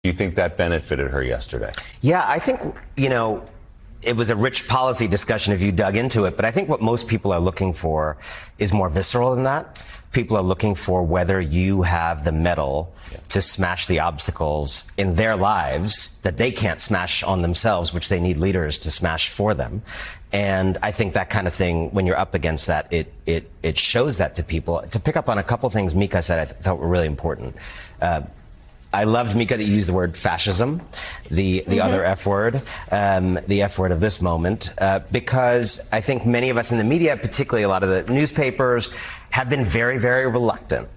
Do you think that benefited her yesterday? Yeah, I think, it was a rich policy discussion if you dug into it, but I think what most people are looking for is more visceral than that. People are looking for whether you have the mettle to smash the obstacles in their lives that they can't smash on themselves, which they need leaders to smash for them. And I think that kind of thing, when you're up against that, it shows that to people. To pick up on a couple things Mika said I thought were really important. I loved, Mika, that you used the word fascism, the other F word, the F word of this moment, because I think many of us in the media, particularly a lot of the newspapers, have been very, very reluctant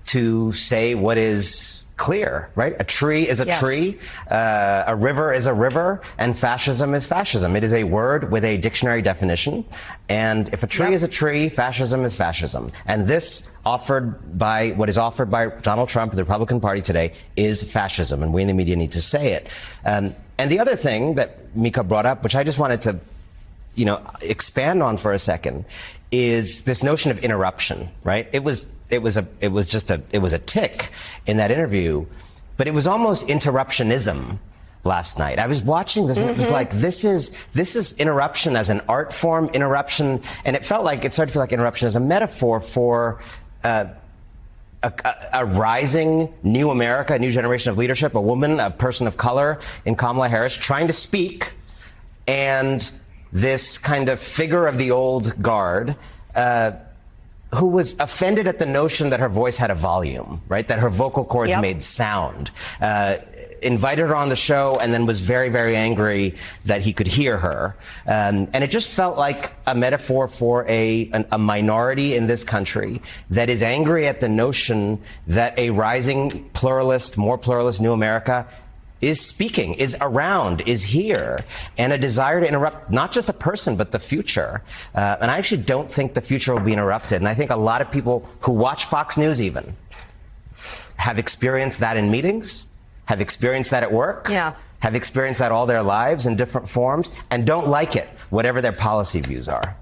to say what is clear, right? A tree is a tree, a river is a river, and fascism is fascism. It is a word with a dictionary definition, and if a tree is a tree, fascism is fascism. And this what is offered by Donald Trump and the Republican Party today is fascism, and we in the media need to say it. And the other thing that Mika brought up, which I just wanted to expand on for a second, is this notion of interruption, right? It was a tick in that interview, but it was almost interruptionism last night. I was watching this and it was like, this is interruption as an art form, interruption, and it started to feel like interruption as a metaphor for a rising new America, a new generation of leadership, a woman, a person of color in Kamala Harris trying to speak, and this kind of figure of the old guard who was offended at the notion that her voice had a volume, right? That her vocal cords made sound. Invited her on the show and then was very, very angry that he could hear her. And it just felt like a metaphor for a minority in this country that is angry at the notion that a rising pluralist, more pluralist new America is speaking, is around, is here, and a desire to interrupt not just a person, but the future. And I actually don't think the future will be interrupted. And I think a lot of people who watch Fox News even have experienced that in meetings, have experienced that at work, have experienced that all their lives in different forms, and don't like it, whatever their policy views are.